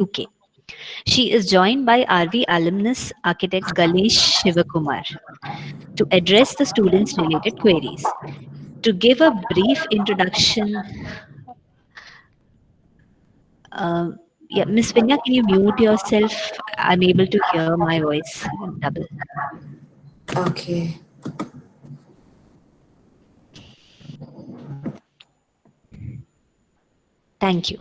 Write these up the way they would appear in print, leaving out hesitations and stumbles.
UK. She is joined by RV alumnus architect Ganesh Shivkumar to address the students' related queries. To give a brief introduction, uh, yeah, Miss Vinya, can you mute yourself? I'm able to hear my voice double. Okay. Thank you.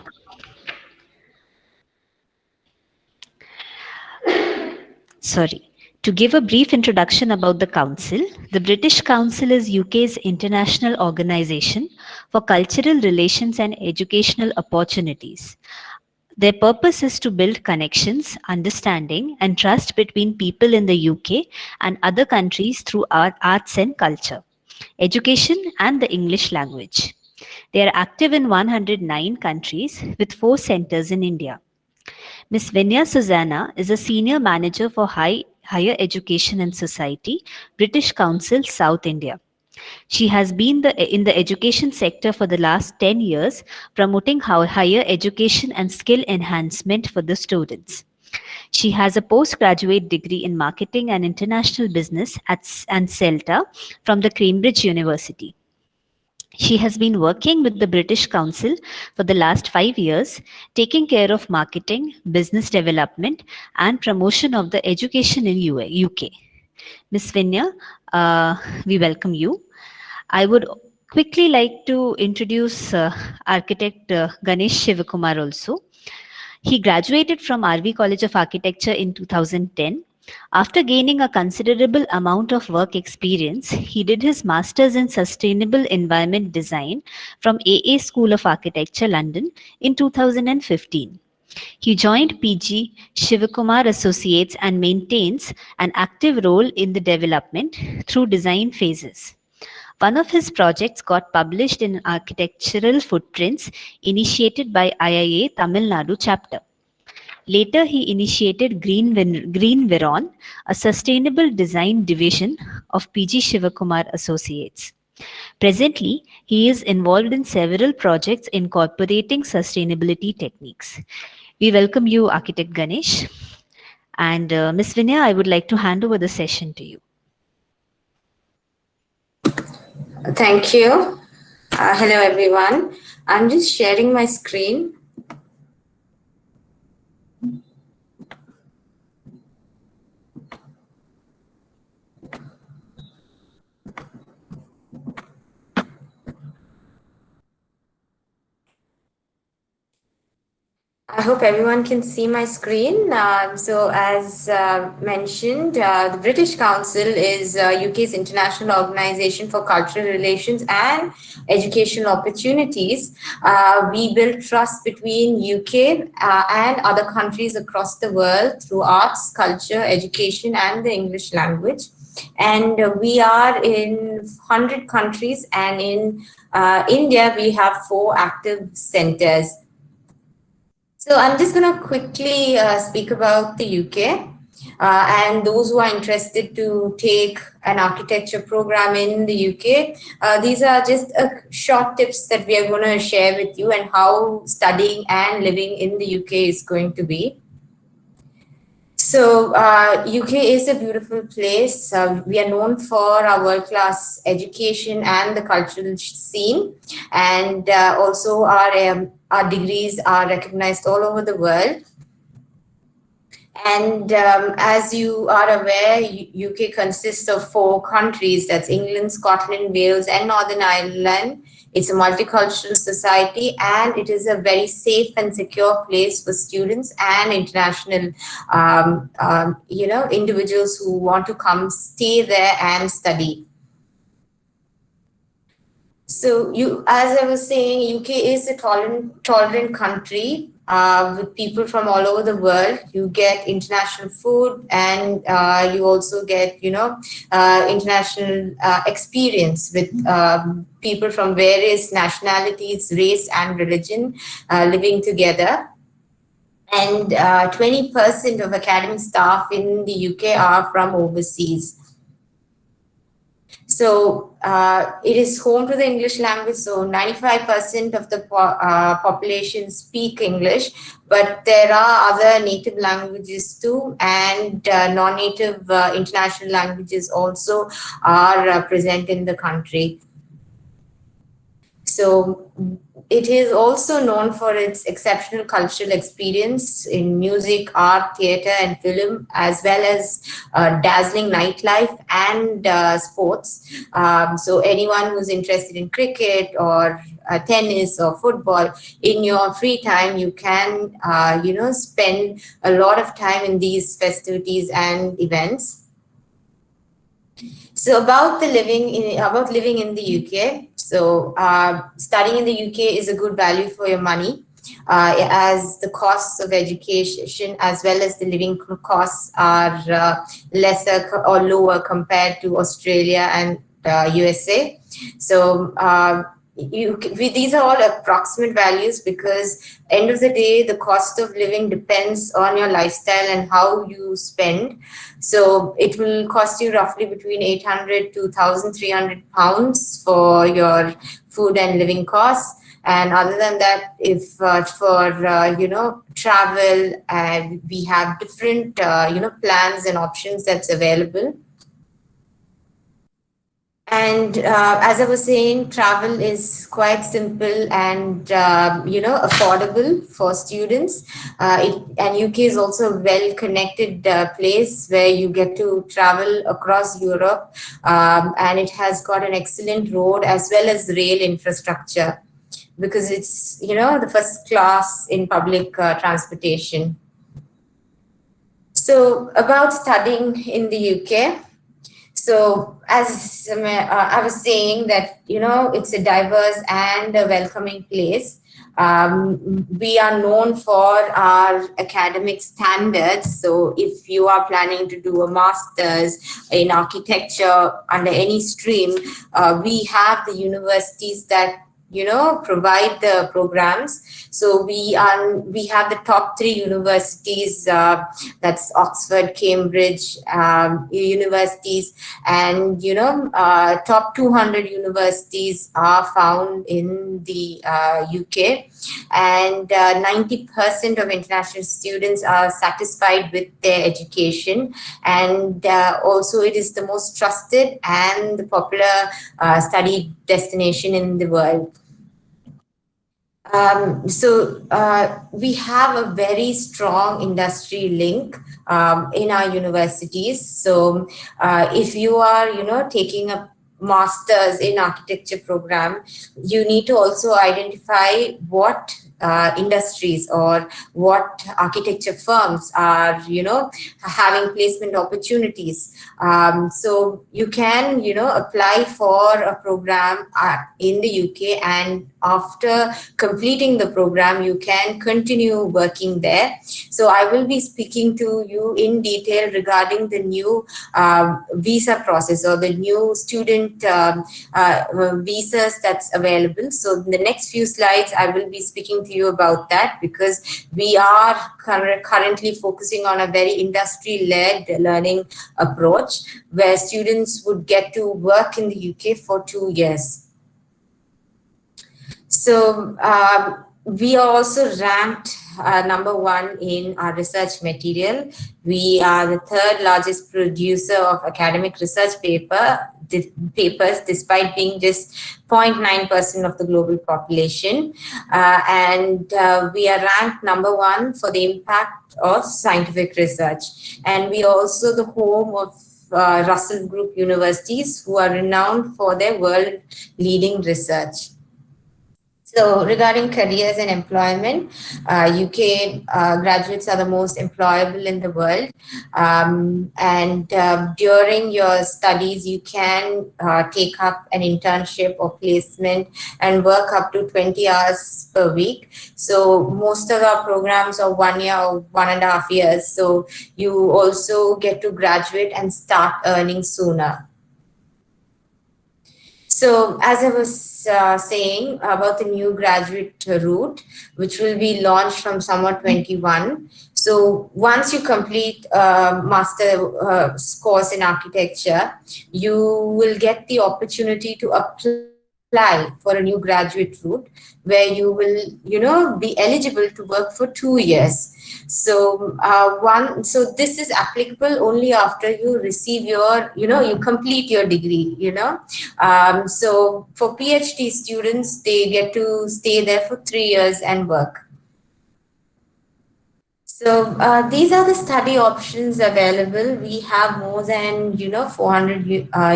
Sorry. To give a brief introduction about the Council, the British Council is UK's international organization for cultural relations and educational opportunities. Their purpose is to build connections, understanding, and trust between people in the UK and other countries through arts and culture, education, and the English language. They are active in 109 countries with 4 centers in India. Ms. Winya Suzanna is a Senior Manager for Higher Education and Society, British Council, South India. She has been in the education sector for the last 10 years, promoting higher education and skill enhancement for the students. She has a postgraduate degree in marketing and international business and CELTA from the Cambridge University. She has been working with the British Council for the last 5 years, taking care of marketing, business development, and promotion of the education in UK. Ms. Vinya, we welcome you. I would quickly like to introduce architect Ganesh Shivkumar also. He graduated from RV College of Architecture in 2010. After gaining a considerable amount of work experience, he did his master's in Sustainable Environment Design from AA School of Architecture, London in 2015. He joined PG Shivkumar Associates and maintains an active role in the development through design phases. One of his projects got published in Architectural Footprints initiated by IIA Tamil Nadu chapter. Later, he initiated Green Veron, a sustainable design division of PG Shivakumar Associates. Presently, he is involved in several projects incorporating sustainability techniques. We welcome you, Architect Ganesh. And Ms. Vinaya, I would like to hand over the session to you. Thank you. Hello, everyone. I'm just sharing my screen. I hope everyone can see my screen. So as mentioned, the British Council is UK's international organization for cultural relations and educational opportunities. We build trust between UK and other countries across the world through arts, culture, education, and the English language. And we are in 100 countries, and in India, we have 4 active centers. So I'm just going to quickly speak about the UK and those who are interested to take an architecture program in the UK. These are just short tips that we are going to share with you and how studying and living in the UK is going to be. So UK is a beautiful place. We are known for our world-class education and the cultural scene, and also our degrees are recognized all over the world. And as you are aware, UK consists of 4 countries. That's England, Scotland, Wales, and Northern Ireland. It's a multicultural society, and it is a very safe and secure place for students and international, individuals who want to come stay there and study. So, as I was saying, UK is a tolerant country with people from all over the world. You get international food, and you also get, international experience with people from various nationalities, race, and religion living together. And 20% of academic staff in the UK are from overseas. So it is home to the English language. So 95% of the population speak English, but there are other native languages too, and non-native international languages also are present in the country. So it is also known for its exceptional cultural experience in music, art, theatre, and film, as well as dazzling nightlife and sports. So anyone who's interested in cricket or tennis or football, in your free time, you can, spend a lot of time in these festivities and events. So about living in the UK. So studying in the UK is a good value for your money, as the costs of education as well as the living costs are lesser or lower compared to Australia and USA. So these are all approximate values, because end of the day the cost of living depends on your lifestyle and how you spend. So it will cost you roughly between 800 to 1,300 pounds for your food and living costs. And other than that, if for travel, we have different plans and options that's available. And as I was saying, travel is quite simple and affordable for students. And UK is also a well-connected place where you get to travel across Europe, and it has got an excellent road as well as rail infrastructure, because it's the first class in public transportation. So about studying in the UK. So as I was saying that, it's a diverse and a welcoming place. We are known for our academic standards. So if you are planning to do a master's in architecture under any stream, we have the universities that provide the programs. So we have the top 3 universities, that's Oxford, Cambridge universities, and top 200 universities are found in the UK, and 90% of international students are satisfied with their education, and also it is the most trusted and the popular study destination in the world. So we have a very strong industry link in our universities. So if you are, taking a master's in architecture program, you need to also identify what industries or what architecture firms are, having placement opportunities. So you can, apply for a program in the UK, and after completing the program, you can continue working there. So I will be speaking to you in detail regarding the new visa process, or the new student visas that's available. So in the next few slides, I will be speaking to you about that, because we are currently focusing on a very industry-led learning approach, where students would get to work in the UK for 2 years. So we are also ranked number 1 in our research material. We are the 3rd largest producer of academic research papers, despite being just 0.9% of the global population. And we are ranked number 1 for the impact of scientific research. And we are also the home of Russell Group universities, who are renowned for their world-leading research. So regarding careers and employment, UK graduates are the most employable in the world. And during your studies, you can take up an internship or placement and work up to 20 hours per week. So most of our programs are 1 year or 1.5 years. So you also get to graduate and start earning sooner. So as I was saying about the new graduate route, which will be launched from summer 21. So once you complete a master course in architecture, you will get the opportunity to apply for a new graduate route where you will, be eligible to work for 2 years. So this is applicable only after you receive your, you complete your degree. So for PhD students, they get to stay there for 3 years and work. So these are the study options available. We have more than 400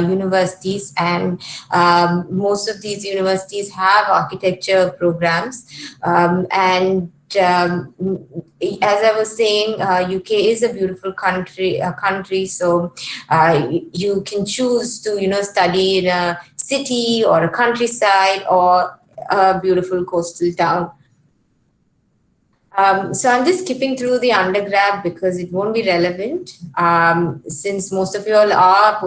universities, and most of these universities have architecture programs. And as I was saying, UK is a beautiful country. So you can choose to study in a city or a countryside or a beautiful coastal town. So I'm just skipping through the undergrad because it won't be relevant, since most of you all are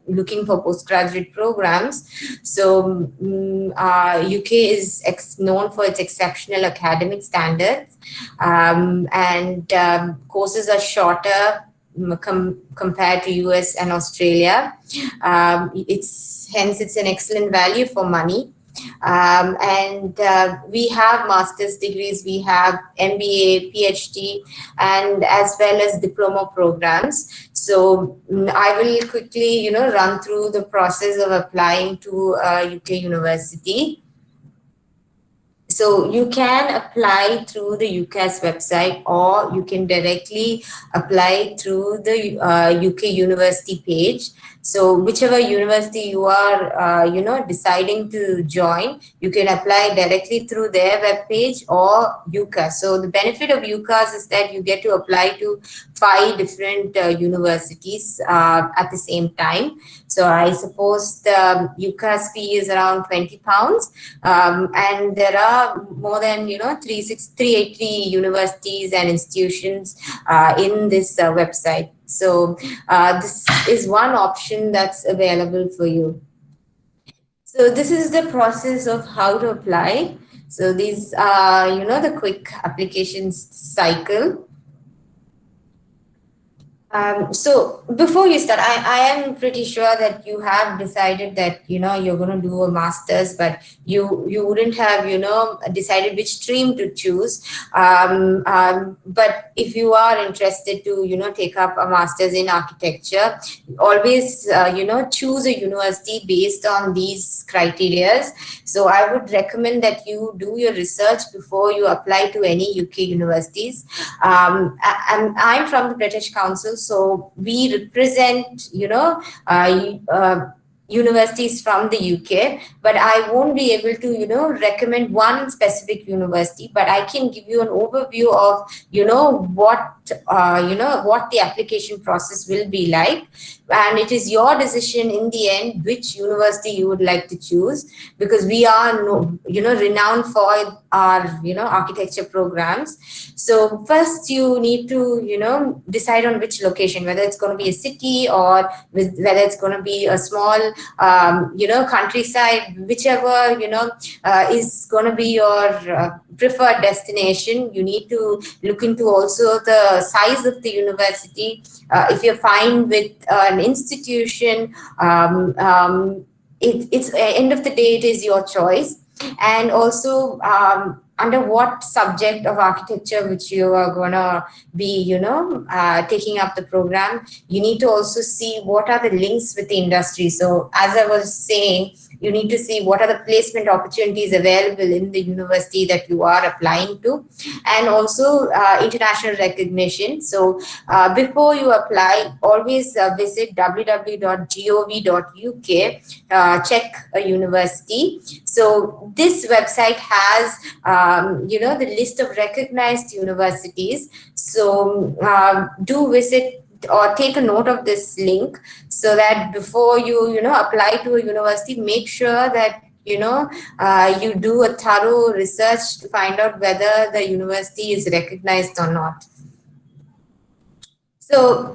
looking for postgraduate programs. So UK is known for its exceptional academic standards, and courses are shorter compared to US and Australia. It's an excellent value for money. And we have master's degrees, we have MBA, PhD, and as well as diploma programs. So I will quickly, run through the process of applying to a UK university. So you can apply through the UCAS website, or you can directly apply through the UK university page. So whichever university you are, deciding to join, you can apply directly through their webpage or UCAS. So the benefit of UCAS is that you get to apply to 5 different universities at the same time. So I suppose the UCAS fee is around £20, and there are more than 380 universities and institutions in this website. So this is one option that's available for you. So this is the process of how to apply. So these are the quick applications cycle. So before you start, I am pretty sure that you have decided that you're going to do a master's, but you wouldn't have decided which stream to choose. But if you are interested to take up a master's in architecture, always choose a university based on these criteria. So I would recommend that you do your research before you apply to any UK universities. And I'm from the British Council, so we represent, universities from the UK, but I won't be able to, recommend one specific university, but I can give you an overview of, what the application process will be like. And it is your decision in the end which university you would like to choose, because we are renowned for our architecture programs. So first you need to decide on which location, whether it's going to be a city or whether it's going to be a small countryside, whichever is going to be your preferred destination. You need to look into also the size of the university. If you're fine with an institution, it's end of the day, it is your choice. And also under what subject of architecture which you are going to be taking up the program, you need to also see what are the links with the industry. So as I was saying, you need to see what are the placement opportunities available in the university that you are applying to, and also international recognition. So before you apply, always visit www.gov.uk, check a university. So this website has the list of recognized universities. So do visit or take a note of this link, so that before you apply to a university, make sure that you do a thorough research to find out whether the university is recognized or not. So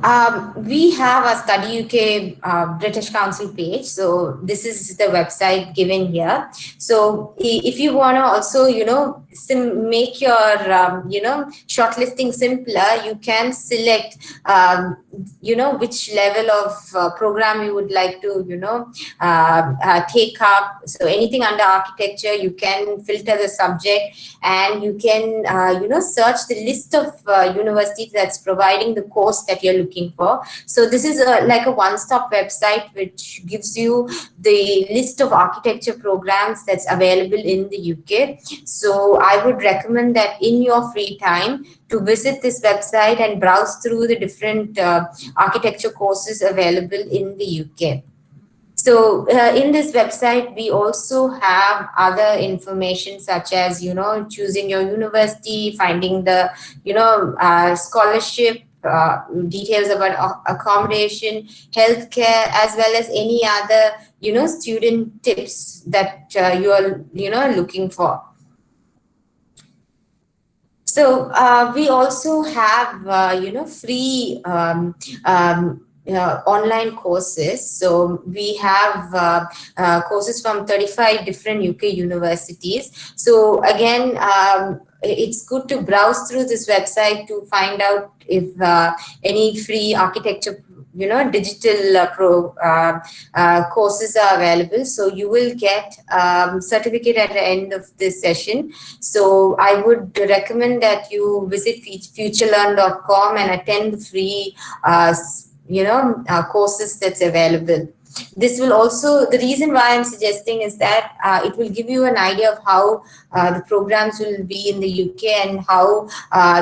we have a Study UK British Council page. So this is the website given here. So if you want to also, make your, shortlisting simpler, you can select, which level of program you would like to, take up. So anything under architecture, you can filter the subject, and you can, search the list of universities that's providing the course that you're looking for. So this is like a one-stop website which gives you the list of architecture programs that's available in the UK. So I would recommend that in your free time to visit this website and browse through the different architecture courses available in the UK. So in this website, we also have other information such as, choosing your university, finding the, scholarship, details about accommodation, healthcare, as well as any other, student tips that you are, looking for. So we also have, free online courses. So we have courses from 35 different UK universities. So again, it's good to browse through this website to find out if any free architecture digital courses are available. So you will get certificate at the end of this session. So I would recommend that you visit futurelearn.com and attend the free courses that's available. This will also, the reason why I'm suggesting is that it will give you an idea of how the programs will be in the UK and how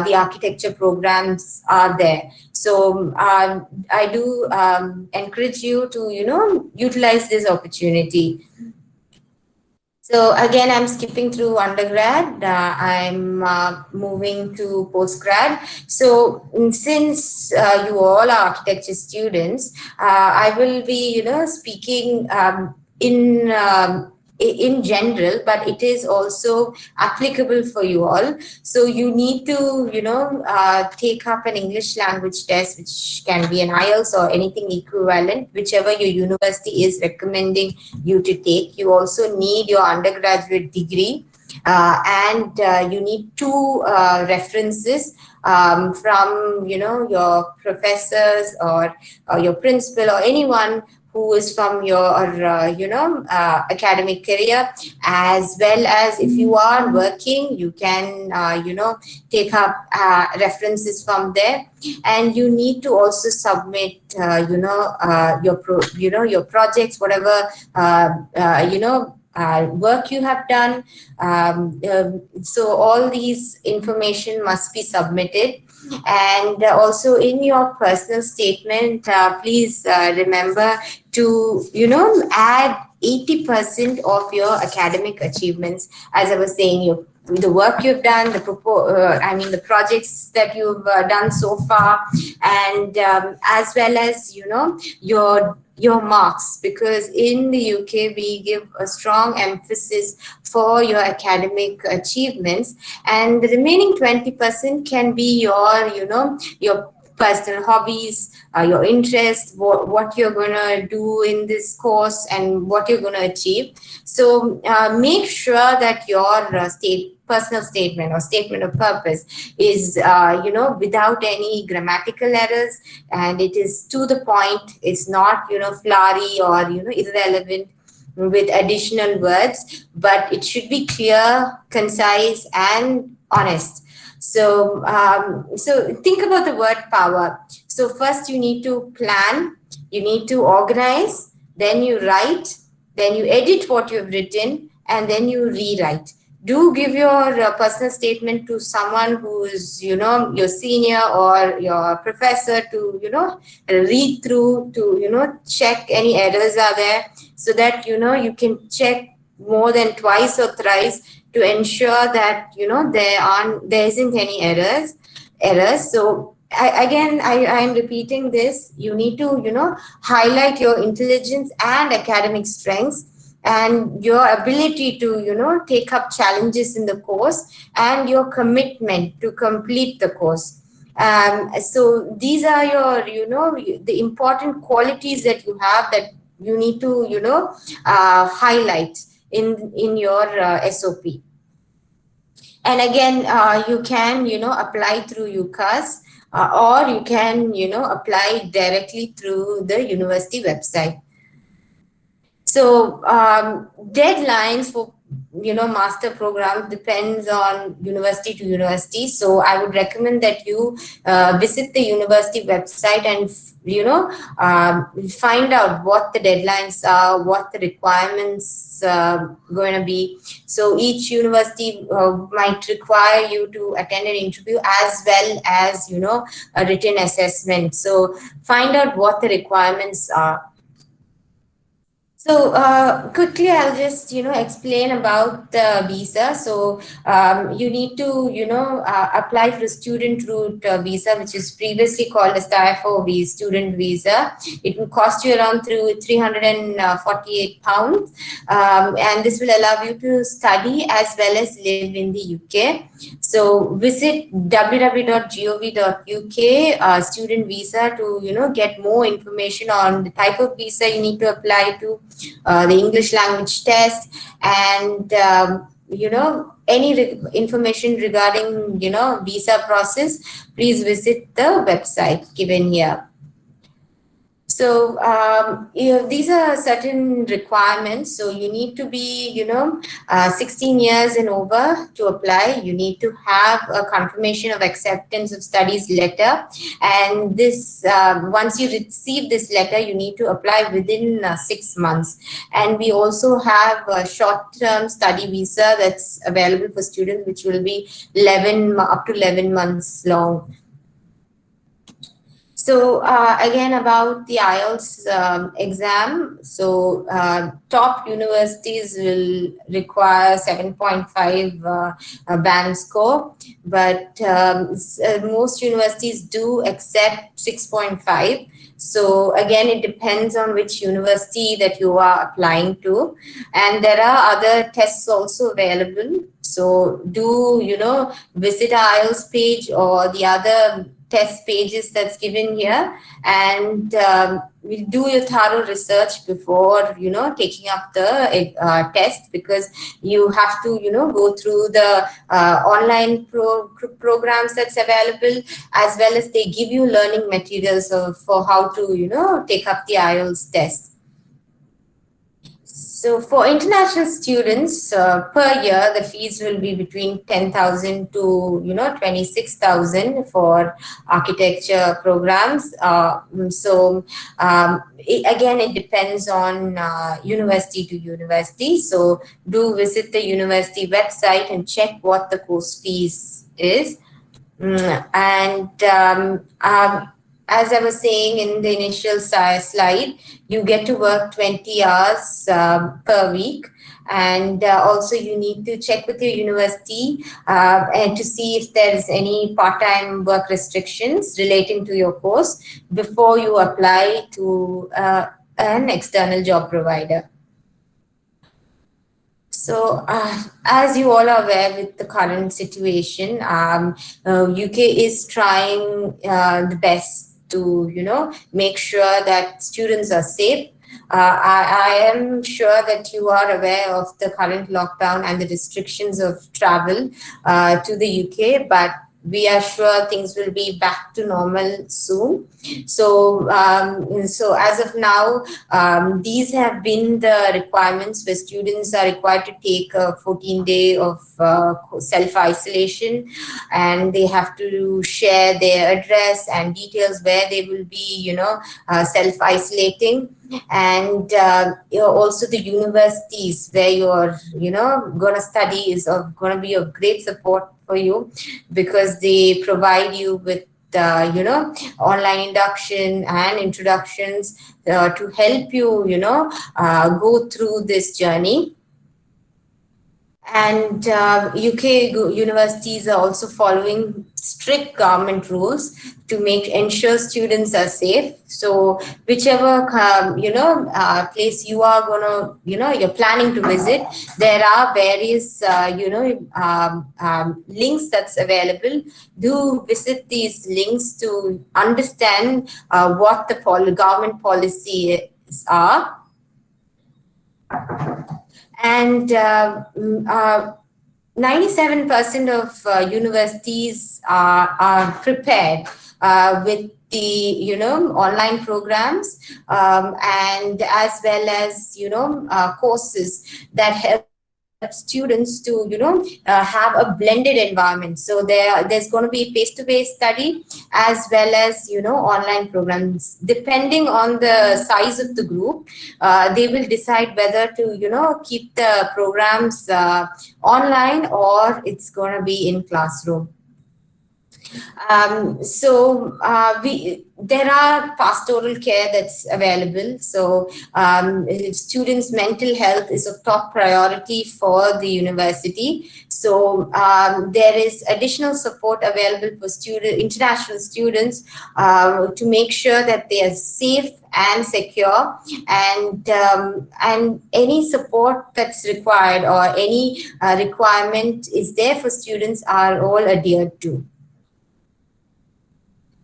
the architecture programs are there. So I do encourage you to, utilize this opportunity. So again, I'm skipping through undergrad. I'm moving to postgrad. So since you all are architecture students, I will be, speaking in general, but it is also applicable for you all. So you need to, take up an English language test, which can be an IELTS or anything equivalent, whichever your university is recommending you to take. You also need your undergraduate degree, and you need two references from, your professors or your principal or anyone who is from your academic career, as well as if you are working, you can take up references from there. And you need to also submit your projects, whatever work you have done. So all these information must be submitted. And also in your personal statement, please remember to, add 80% of your academic achievements. As I was saying, the work you've done, the projects that you've done so far, and as well as, your marks, because in the UK we give a strong emphasis for your academic achievements, and the remaining 20% can be your personal hobbies, your interests, what you're going to do in this course and what you're going to achieve. So make sure that your personal statement or statement of purpose is, without any grammatical errors, and it is to the point. It's not, flowery or, irrelevant with additional words, but it should be clear, concise, and honest. So, so think about the word power. So first you need to plan, you need to organize, then you write, then you edit what you've written, and then you rewrite. Do give your personal statement to someone who is, your senior or your professor to, read through, to, check any errors are there, so that, you can check more than twice or thrice to ensure that, there isn't any errors. So I am repeating this. You need to, highlight your intelligence and academic strengths, and your ability to, take up challenges in the course, and your commitment to complete the course. So these are your, the important qualities that you have that you need to, highlight in your SOP. And again, you can, apply through UCAS, or you can, apply directly through the university website. So deadlines for, master program depends on university to university. So I would recommend that you visit the university website and find out what the deadlines are, what the requirements going to be. So each university might require you to attend an interview as well as, a written assessment. So find out what the requirements are. So quickly, I'll just explain about the visa. So you need to apply for a student route visa, which is previously called as TIFO student visa. It will cost you around through £348, and this will allow you to study as well as live in the UK. So visit www.gov.uk student visa to get more information on the type of visa you need to apply to, the English language test, and any information regarding visa process. Please visit the website given here. So these are certain requirements. So you need to be 16 years and over to apply. You need to have a confirmation of acceptance of studies letter, and this once you receive this letter, you need to apply within 6 months. And we also have a short-term study visa that's available for students, which will be up to 11 months long. So again, about the IELTS exam. So top universities will require 7.5 band score, but most universities do accept 6.5. So again, it depends on which university that you are applying to, and there are other tests also available. So do visit our IELTS page or the other test pages that's given here, and we do your thorough research before taking up the test, because you have to go through the online programs that's available, as well as they give you learning materials for how to take up the IELTS test. So for international students per year, the fees will be between 10,000 to 26,000 for architecture programs. Again, it depends on university to university. So do visit the university website and check what the course fees is. As I was saying in the initial slide, you get to work 20 hours per week. And also you need to check with your university and to see if there is any part-time work restrictions relating to your course before you apply to an external job provider. So, as you all are aware with the current situation, UK is trying the best to, make sure that students are safe. I am sure that you are aware of the current lockdown and the restrictions of travel to the UK, but we are sure things will be back to normal soon. So, so as of now, these have been the requirements where students are required to take a 14-day of self-isolation, and they have to share their address and details where they will be, self-isolating. And also the universities where you're going to study is going to be of great support for you, because they provide you with online induction and introductions to help you go through this journey. And UK universities are also following strict government rules to make ensure students are safe. So whichever place you are gonna you're planning to visit, there are various links that's available. Do visit these links to understand what the government policies are. And 97% of universities are prepared with the online programs, and as well as courses that help students to have a blended environment. So there's going to be face-to-face study as well as online programs. Depending on the size of the group, they will decide whether to keep the programs online or it's going to be in classroom. There are pastoral care that's available. So students' mental health is of top priority for the university. So there is additional support available for international students to make sure that they are safe and secure, and any support that's required or any requirement is there for students are all adhered to.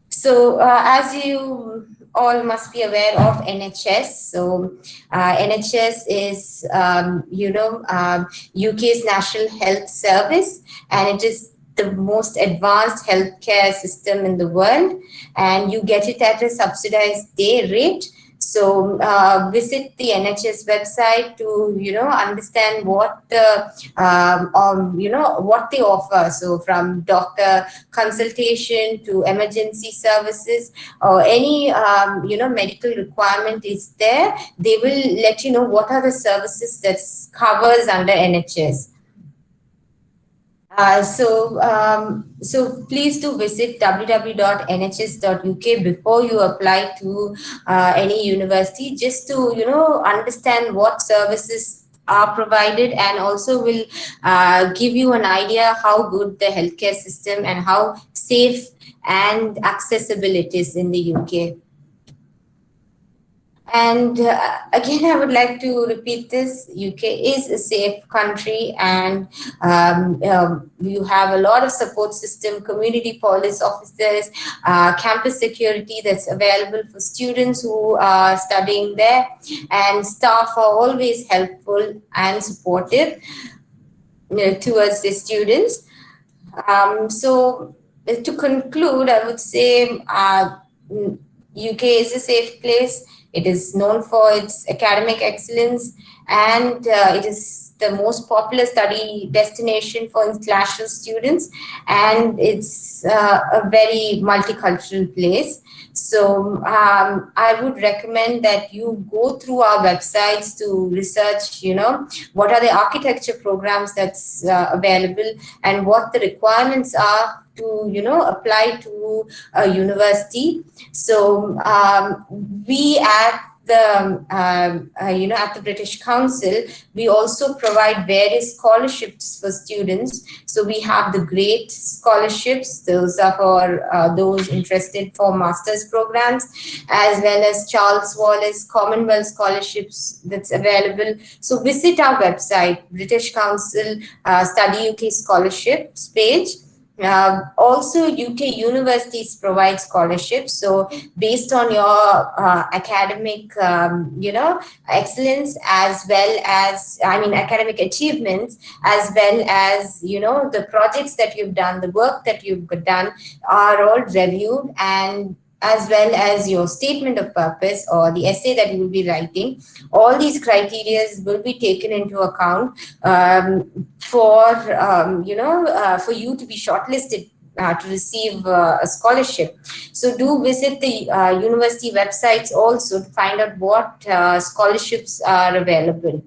So as you all must be aware of NHS. So NHS is, UK's National Health Service, and it is the most advanced healthcare system in the world, and you get it at a subsidized day rate. So visit the NHS website to understand what the what they offer. So from doctor consultation to emergency services or any medical requirement is there, they will let you know what are the services that covers under NHS. So please do visit www.nhs.uk before you apply to any university, just to understand what services are provided, and also will give you an idea how good the healthcare system and how safe and accessible it is in the UK. And again, I would like to repeat this: UK is a safe country, and you have a lot of support system, community police officers, campus security that's available for students who are studying there, and staff are always helpful and supportive towards the students. So to conclude, I would say UK is a safe place. It is known for its academic excellence, and it is the most popular study destination for international students, and it's a very multicultural place. So I would recommend that you go through our websites to research, what are the architecture programs that's available and what the requirements are to apply to a university. So we at the at the British Council, we also provide various scholarships for students. So we have the GREAT scholarships; those are for those interested for master's programs, as well as Charles Wallace Commonwealth scholarships that's available. So visit our website, British Council Study UK scholarships page. Also, UK universities provide scholarships. So based on your academic, excellence, as well as, academic achievements, as well as, the projects that you've done, the work that you've done are all reviewed, and as well as your statement of purpose or the essay that you will be writing. All these criteria will be taken into account for you to be shortlisted to receive a scholarship. So do visit the university websites also to find out what scholarships are available.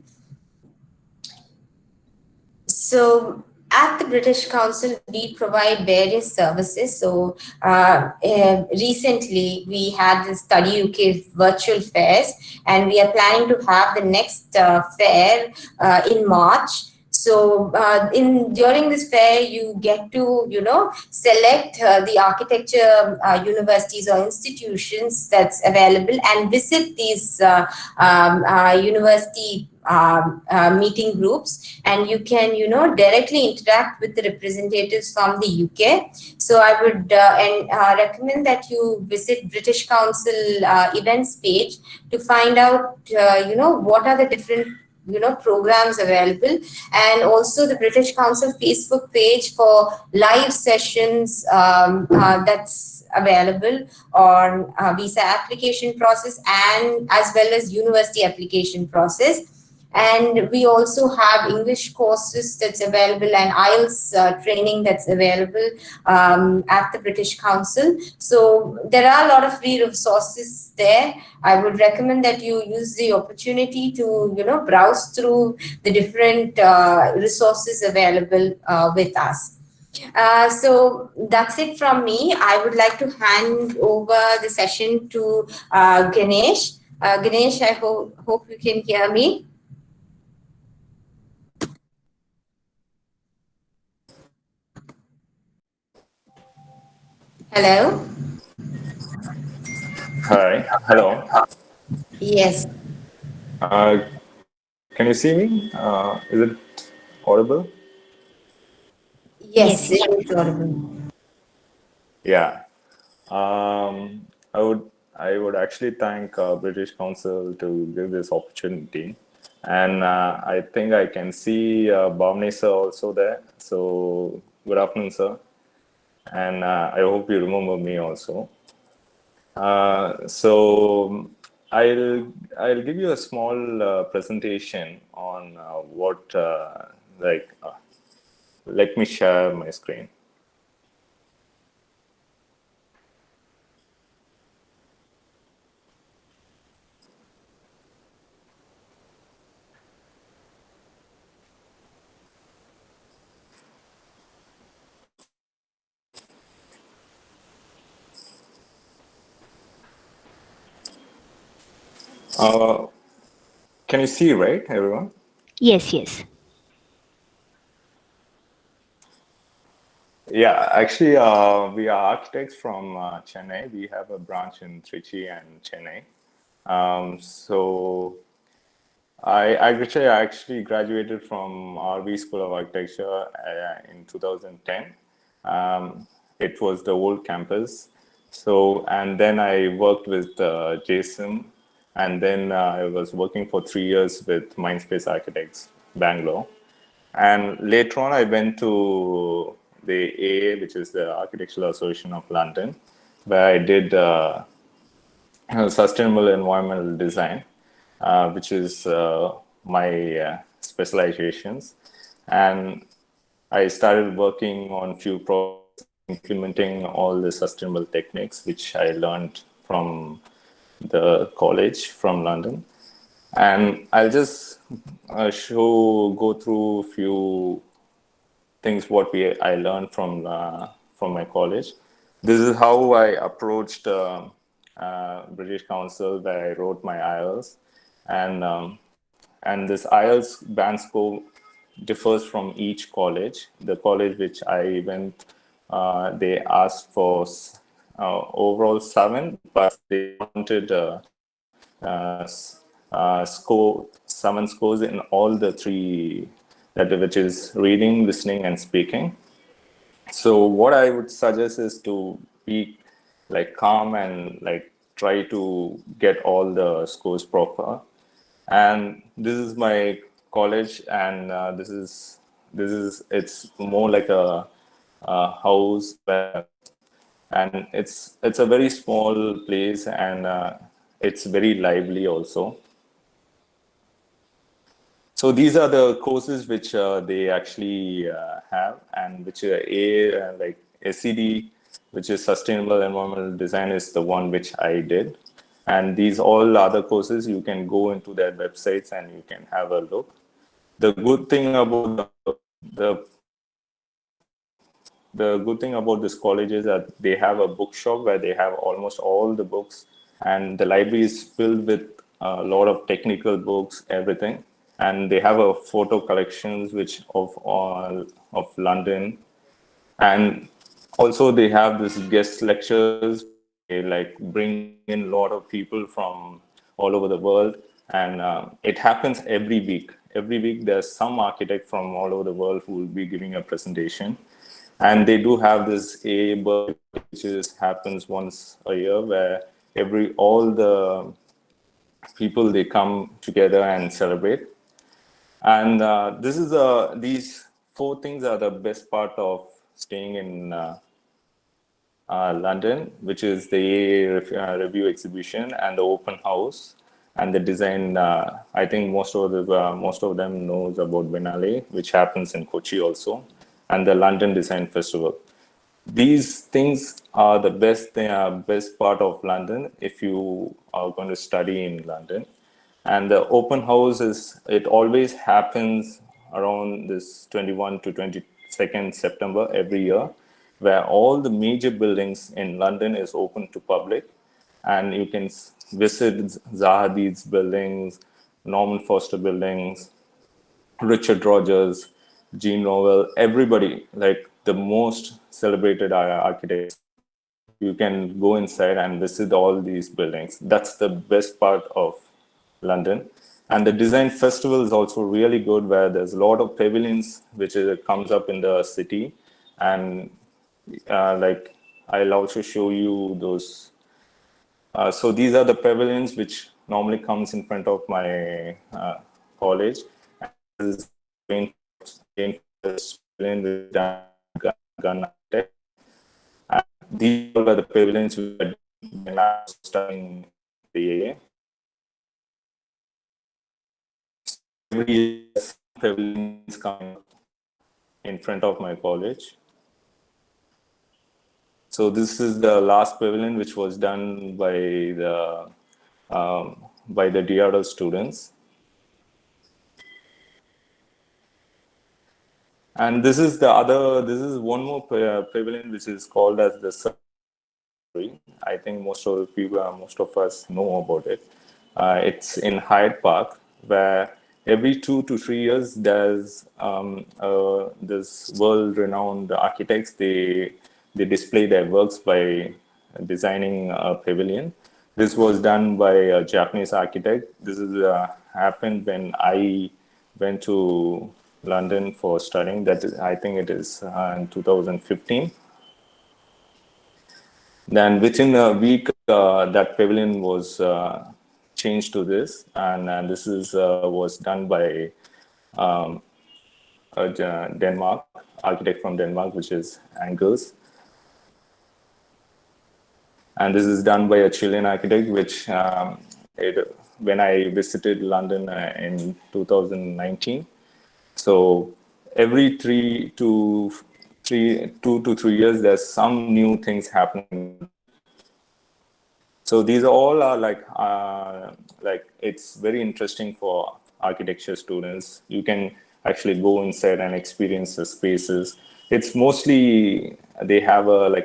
So at the British Council, we provide various services. So recently we had the Study UK virtual fairs, and we are planning to have the next fair in March. So during this fair, you get to select the architecture universities or institutions that's available and visit these university meeting groups, and you can directly interact with the representatives from the UK. So I would recommend that you visit British Council events page to find out what are the different programs available, and also the British Council Facebook page for live sessions that's available on visa application process and as well as university application process. And we also have English courses that's available and IELTS training that's available at the British Council. So there are a lot of free resources there. I would recommend that you use the opportunity to browse through the different resources available with us. So that's it from me. I would like to hand over the session to Ganesh. Ganesh, I hope you can hear me. Hello? Hi, hello. Yes. Can you see me? Is it audible? Yes, Yes. it is audible. Yeah. I would actually thank British Council to give this opportunity, and I think I can see Bhavani sir also there. So good afternoon, sir, and I hope you remember me also. So I'll give you a small presentation on what like. Let me share my screen. Uh, can you see, right, everyone? Yes, yes. Yeah, actually, we are architects from Chennai. We have a branch in Trichy and Chennai. So I actually graduated from RV School of Architecture in 2010. Um, it was the old campus. So, and then I worked with JSIM, and then I was working for 3 years with Mindspace Architects, Bangalore. And later on, I went to the AA, which is the Architectural Association of London, where I did sustainable environmental design, which is my specializations. And I started working on few projects, implementing all the sustainable techniques, which I learned from the college from London. And I'll just go through few things what I learned from my college. This is how I approached British Council, where I wrote my IELTS, and this IELTS band score differs from each college. The college which I went, they asked for overall 7, but they wanted score 7 scores in all the three, that which is reading, listening, and speaking. So what I would suggest is to be like calm and like try to get all the scores proper. And this is my college, and this is it's more like a house where, and it's a very small place, and it's very lively also. So these are the courses which they actually have, and which like SED, which is Sustainable Environmental Design, is the one which I did. And these all other courses, you can go into their websites and you can have a look. The good thing about the the good thing about this college is that they have a bookshop where they have almost all the books, and the library is filled with a lot of technical books, everything. and they have a photo collections which of all of London, and also they have this guest lectures where they like bring in a lot of people from all over the world, and it happens every week. Every week there's some architect from all over the world who will be giving a presentation, and they do have this AA birthday party, which happens once a year, where all the people, they come together and celebrate. And these four things are the best part of staying in London, which is the AA review exhibition and the open house and the design. I think most of them knows about Biennale, which happens in Kochi also, and the London Design Festival. These things are the best part of London if you are going to study in London. And the open house it always happens around this 21 to 22nd September every year, where all the major buildings in London is open to public, and you can visit Zaha Hadid's buildings, Norman Foster buildings, Richard Rogers, Jean Nouvel, everybody, like the most celebrated architects. You can go inside and visit all these buildings. That's the best part of London. And the design festival is also really good, where there's a lot of pavilions which comes up in the city. And like I'll also show you those. So these are the pavilions which normally comes in front of my college. And this is rainforest pavilion with gun architect. And these are the pavilions which I did when I was studying the AA. Every year, pavilions coming up in front of my college. So this is the last pavilion which was done by the DRL students. And this is one more pavilion which is called as the Surgery. I think most of us know about it. It's in Hyde Park, where every 2 to 3 years there's this world-renowned architects. They display their works by designing a pavilion. This was done by a Japanese architect. This is happened when I went to London for studying. I think it is in 2015. Then within a week, that pavilion was changed to this, and this was done by Denmark architect from Denmark, which is Angles. And this is done by a Chilean architect, which when I visited London in 2019. So every 2 to 3 years, there's some new things happening. So these all are like it's very interesting for architecture students. You can actually go inside and experience the spaces. It's mostly they have a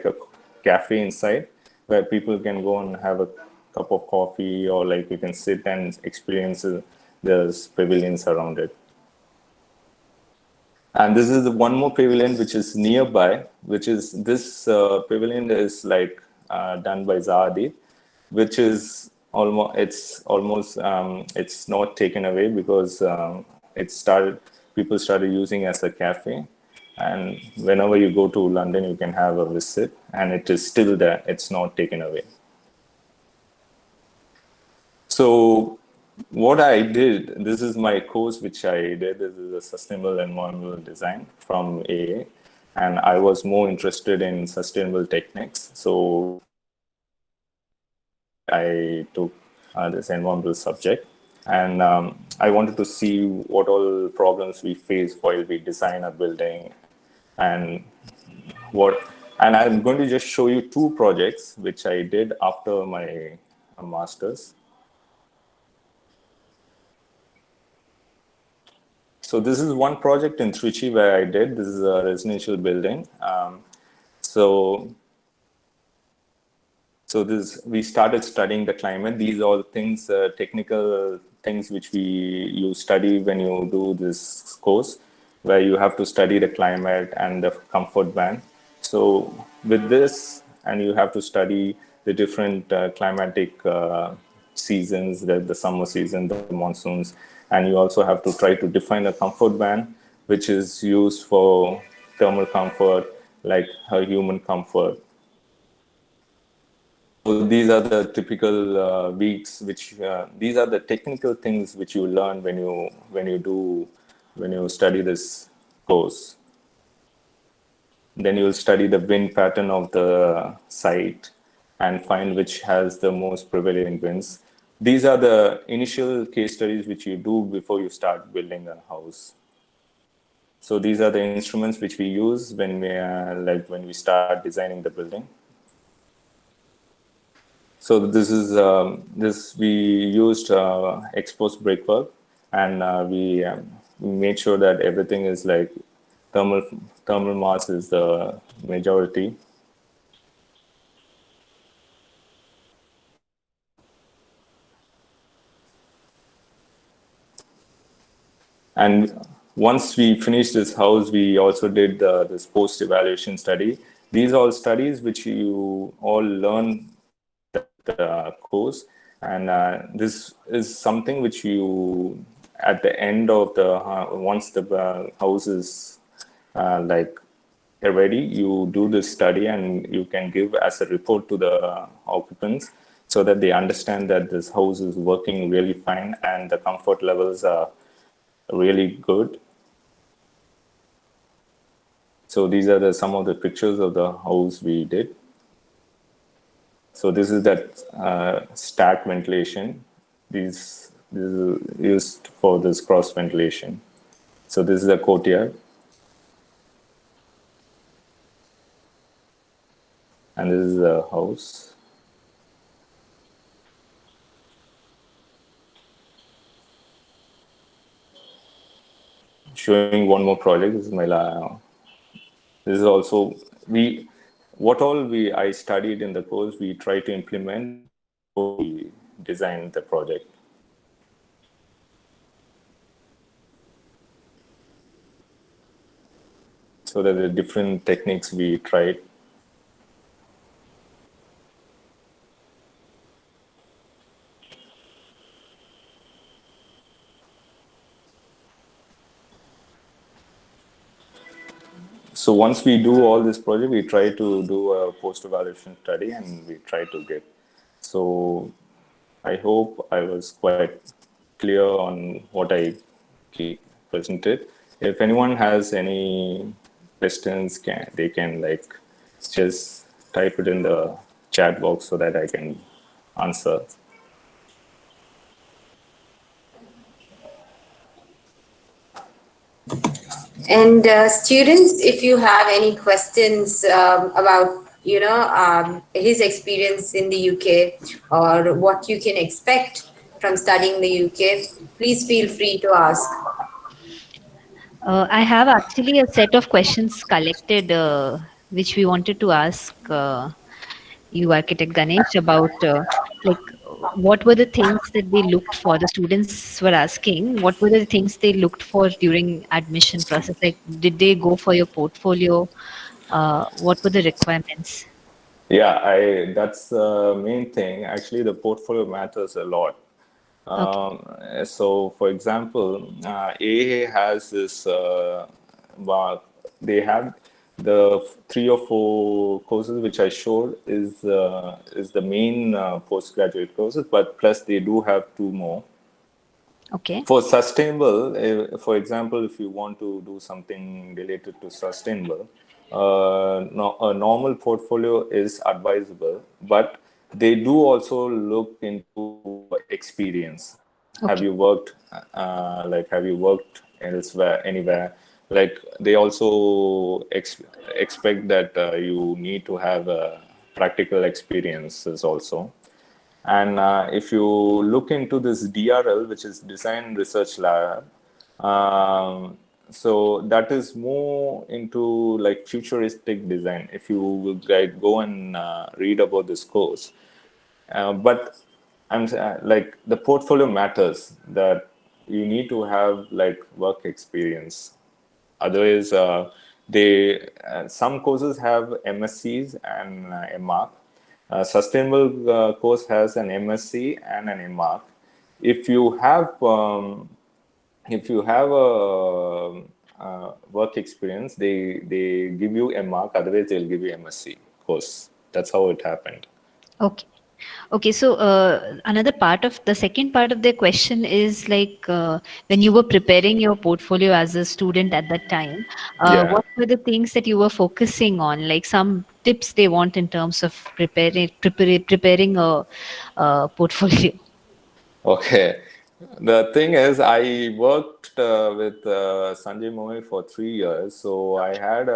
cafe inside where people can go and have a cup of coffee, or like you can sit and experience the pavilions around it. And this is one more pavilion which is nearby, which is this pavilion is done by Zaha Hadid, which is it's not taken away because people started using as a cafe. And whenever you go to London, you can have a visit, and it is still there. It's not taken away. So what I did, this is my course which I did. This is a sustainable environmental design from AA, and I was more interested in sustainable techniques. So I took this environmental subject, and I wanted to see what all problems we face while we design a building, and I'm going to just show you 2 projects which I did after my master's. So this is one project in Trichy where I did. This is a residential building. So So we started studying the climate. These are all things, technical things which you study when you do this course, where you have to study the climate and the comfort band. So with this, and you have to study the different climatic seasons, the summer season, the monsoons, and you also have to try to define a comfort band, which is used for thermal comfort, like a human comfort. So these are the typical weeks, which these are the technical things which you learn when you study this course. Then you'll study the wind pattern of the site and find which has the most prevailing winds. These are the initial case studies which you do before you start building a house. So these are the instruments which we use when when we start designing the building. So this is we used exposed brickwork, and we made sure that everything is like thermal mass is the majority. And once we finished this house, we also did this post-evaluation study. These are all studies which you all learn in that course. And this is something which you, at the end of once the house is like ready, you do this study and you can give as a report to the occupants so that they understand that this house is working really fine and the comfort levels are really good. So these are some of the pictures of the house we did. So this is that stack ventilation. This is used for this cross ventilation. So this is a courtyard. And this is the house. Showing one more project. This is this is also what all I studied in the course, we try to implement before we design the project. So there are different techniques we tried. So once we do all this project, we try to do a post-evaluation study and we try to get. So I hope I was quite clear on what I presented. If anyone has any questions, they can like just type it in the chat box so that I can answer. And students, if you have any questions about his experience in the UK or what you can expect from studying the UK, please feel free to ask. I have actually a set of questions collected, which we wanted to ask you, Architect Ganesh, about like what were the things that they looked for. The students were asking what were the things they looked for during admission process. Like, did they go for your portfolio? What were the requirements? Yeah, that's the main thing. Actually, the portfolio matters a lot. Okay. So, for example, AA has this. They have the 3 or 4 courses which I showed is the main postgraduate courses, but plus they do have 2 more. Okay. For sustainable, for example, if you want to do something related to sustainable, no, a normal portfolio is advisable, but they do also look into experience. Have Okay. you worked, have you worked elsewhere, anywhere? Like they also expect that you need to have practical experiences also. And if you look into this DRL, which is Design Research Lab, so that is more into like futuristic design. If you will go and read about this course, but like the portfolio matters, that you need to have like work experience. Otherwise, they some courses have MSCs and MArch. Sustainable course has an MSc and an MArch. If you have work experience, they give you a mark. Otherwise, they'll give you MSc course. That's how it happened. Okay. Okay, so another part of the second part of the question is like when you were preparing your portfolio as a student at that time, Yeah. what were the things that you were focusing on? Like some tips they want in terms of preparing a portfolio. Okay. The thing is, I worked with Sanjay Moy for 3 years, so I had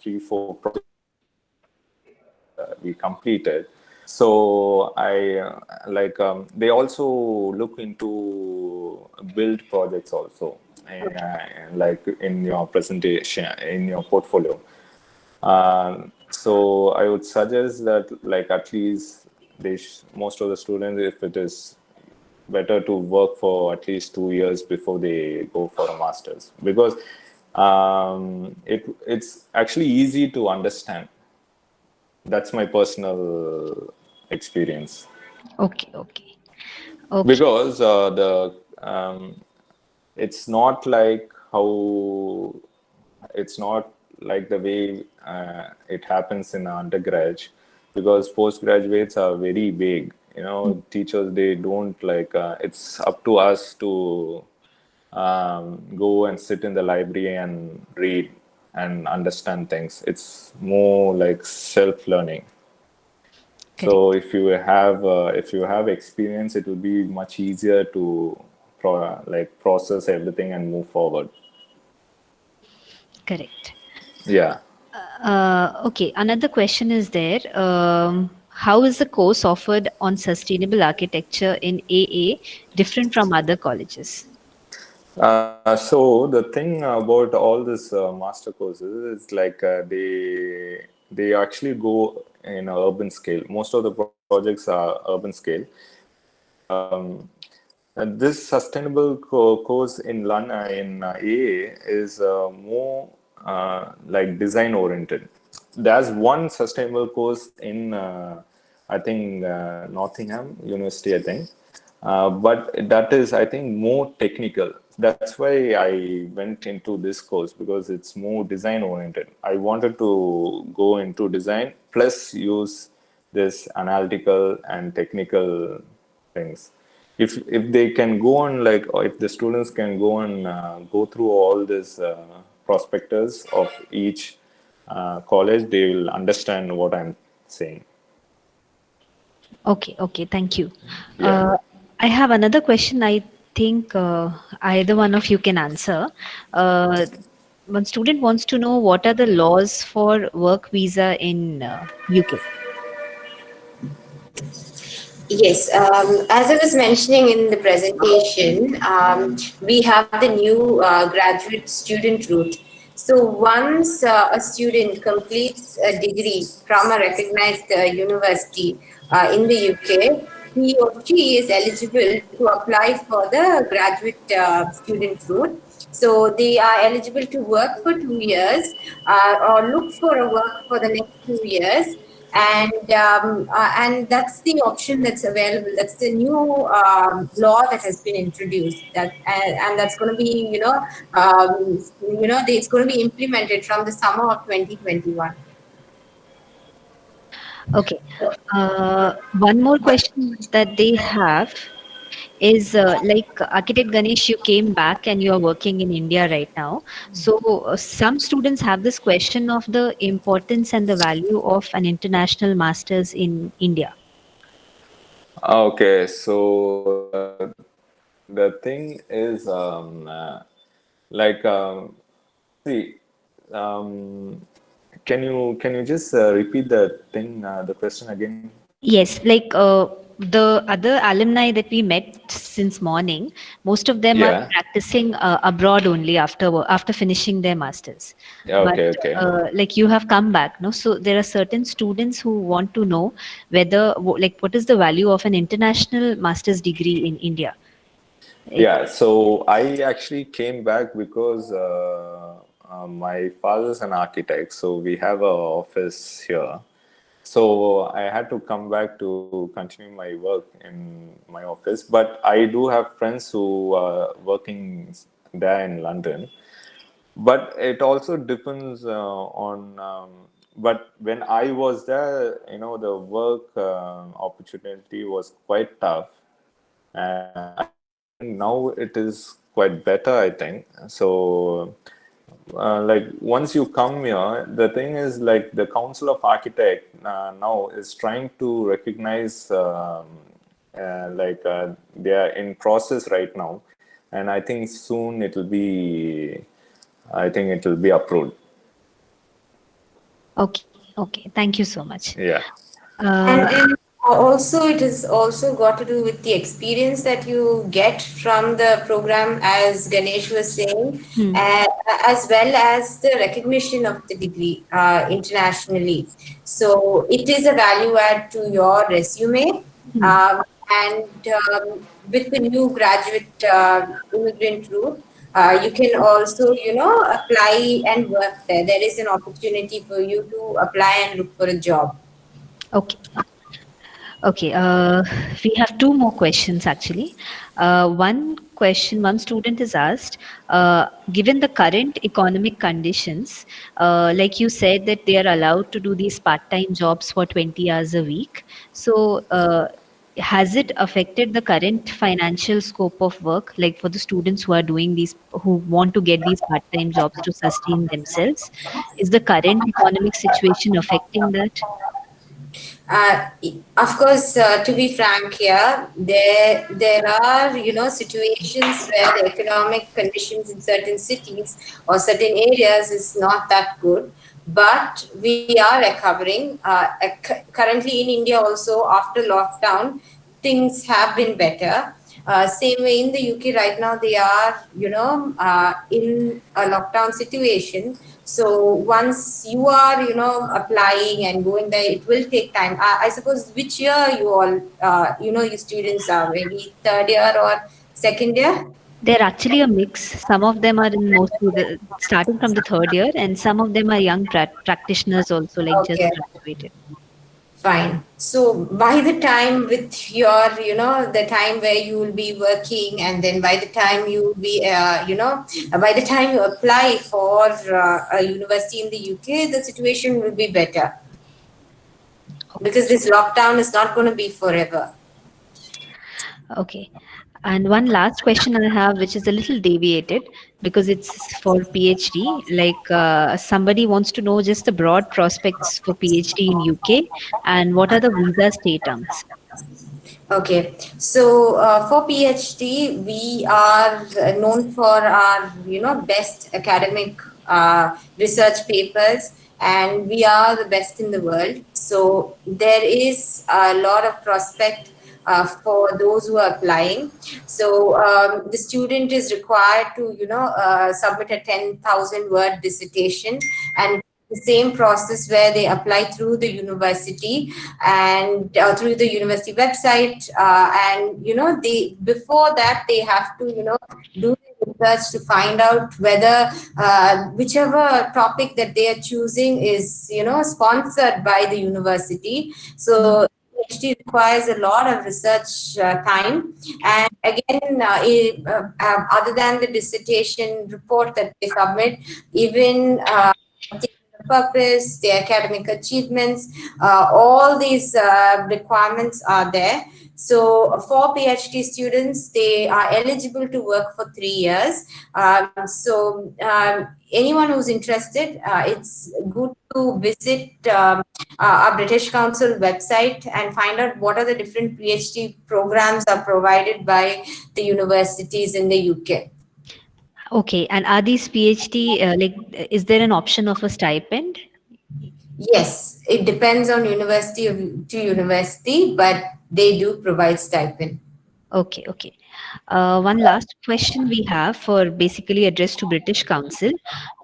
3-4 projects we completed. So I they also look into build projects also, like in your presentation, in your portfolio. So I would suggest that like at least most of the students, if it is better to work for at least 2 years before they go for a master's, because it's actually easy to understand. That's my personal experience. Okay, okay, okay, Because the it's not like how it's not like the way it happens in undergrad, because postgraduates are very vague. Teachers, they don't like it's up to us to go and sit in the library and read and understand things. It's more like self-learning. So correct, if you have experience, it will be much easier to process everything and move forward. correct. Yeah. Okay, another question is there. How is the course offered on sustainable architecture in AA different from other colleges? So the thing about all this master courses is like they actually go in a urban scale. Most of the projects are urban scale. And this sustainable course in AA is more like design oriented. There's one sustainable course in I think Nottingham University, I think, but that is, I think, more technical. That's why I went into this course, because it's more design oriented. I wanted to go into design plus use this analytical and technical things. If they can go on, like, or if the students can go and go through all this prospectus of each college, they will understand what I'm saying. Okay, okay, thank you. Yeah. I have another question. I think either one of you can answer. Uh, One student wants to know what are the laws for work visa in UK. Yes, as I was mentioning in the presentation, we have the new graduate student route. So once a student completes a degree from a recognized university in the UK, he or she is eligible to apply for the graduate student route. So they are eligible to work for 2 years or look for a work for the next 2 years, and that's the option that's available. That's the new law that has been introduced. And that's going to be it's going to be implemented from the summer of 2021. Okay. One more question that they have is like architect Ganesh, you came back and you are working in India right now. So some students have this question of the importance and the value of an international masters in India. Okay, so the thing is, like, see, um, can you just repeat the question again? Yes, like the other alumni that we met since morning, most of them are Yeah. practicing abroad only after finishing their masters. Yeah, But okay, okay. like you have come back, no? So there are certain students who want to know whether like what is the value of an international master's degree in India? Like, Yeah, so I actually came back because my father's an architect, so we have a office here. So I had to come back to continue my work in my office. But I do have friends who are working there in London. But it also depends on. But when I was there, the work opportunity was quite tough, and I think now it is quite better. I think so. Like once you come here, the thing is like the Council of Architect now is trying to recognize they are in process right now, and I think soon it will be. I think it will be approved. okay, okay, thank you so much. Yeah. Uh, And also, it is also got to do with the experience that you get from the program, as Ganesh was saying, hmm, uh, as well as the recognition of the degree internationally. So it is a value add to your resume. hmm. Um, and with the new graduate immigrant route, you can also, apply and work there. There is an opportunity for you to apply and look for a job. Okay. Okay, we have two more questions actually. One question, one student is asked, given the current economic conditions, like you said that they are allowed to do these part-time jobs for 20 hours a week. So, has it affected the current financial scope of work, like for the students who are doing these, who want to get these part-time jobs to sustain themselves? Is the current economic situation affecting that? Of course, to be frank here, there are situations where the economic conditions in certain cities or certain areas is not that good, but we are recovering. Currently in India, also after lockdown, things have been better. Same way in the UK right now, they are, in a lockdown situation. So once you are, applying and going there, it will take time. I suppose which year you all, your students are, maybe third year or second year? They're actually a mix. Some of them are in mostly starting from the third year, and some of them are young practitioners also, like just Okay. graduated. Fine. So by the time with your, the time where you will be working, and then by the time you will be, by the time you apply for a university in the UK, the situation will be better because this lockdown is not going to be forever. Okay. And one last question I have, which is a little deviated because it's for PhD. Like somebody wants to know just the broad prospects for PhD in UK and what are the visa state terms. Okay, so for PhD, we are known for our, best academic research papers, and we are the best in the world. So there is a lot of prospect for those who are applying. So the student is required to, submit a 10,000 word dissertation, and the same process where they apply through the university and through the university website, and they, before that, they have to do the research to find out whether whichever topic that they are choosing is sponsored by the university. So PhD requires a lot of research time, and again, other than the dissertation report that they submit, even purpose, their academic achievements, all these requirements are there. So for PhD students, they are eligible to work for 3 years. So anyone who's interested, it's good to visit our British Council website and find out what are the different PhD programs are provided by the universities in the UK. Okay. And are these PhD, like, is there an option of a stipend? Yes, it depends on university to university, but they do provide stipend. Okay, okay. One last question we have for basically addressed to British Council.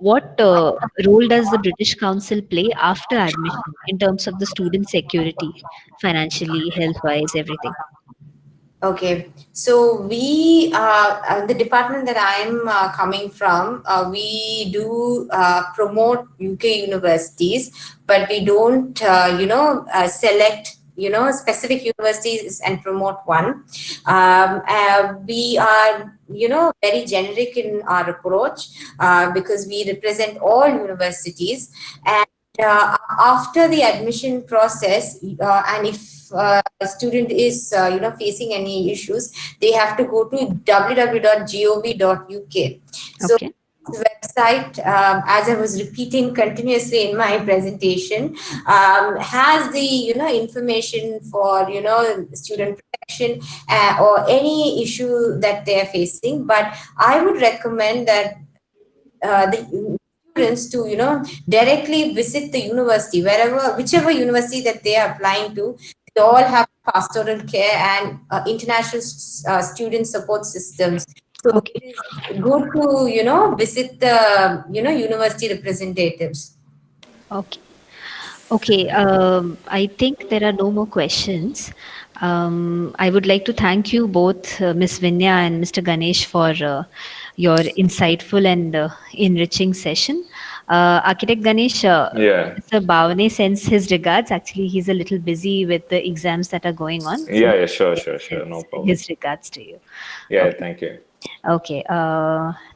What role does the British Council play after admission in terms of the student security, financially, health-wise, everything? Okay, so we, the department that I'm coming from, we do promote UK universities, but we don't, select, specific universities and promote one. We are, very generic in our approach because we represent all universities. And after the admission process, and if a student is facing any issues, they have to go to www.gov.uk. So Okay. this website, as I was repeating continuously in my presentation, has the information for student protection or any issue that they are facing. But I would recommend that the students to directly visit the university, whichever university that they are applying to. They all have pastoral care and international student support systems, so Okay. it is good to visit the university representatives. Okay. Okay, I think there are no more questions. I would like to thank you both, Ms. Vinya and Mr. Ganesh, for your insightful and enriching session. Architect Ganesh, Yeah. Mr. Bhavane sends his regards. Actually, he's a little busy with the exams that are going on. So Yeah, yeah, he sure. No sends problem. his regards to you. Yeah, Okay. thank you. Okay.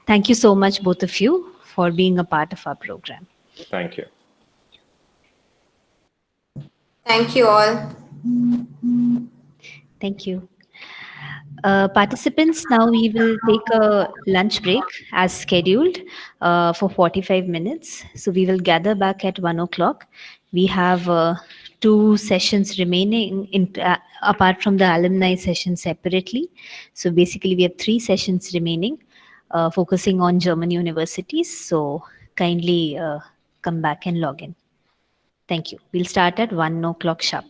Thank you so much, both of you, for being a part of our program. Thank you. Thank you all. Thank you. Participants, now we will take a lunch break as scheduled for 45 minutes. So we will gather back at 1 o'clock. We have two sessions remaining apart from the alumni session separately. So basically, we have three sessions remaining focusing on German universities. So kindly come back and log in. Thank you. We'll start at 1 o'clock sharp.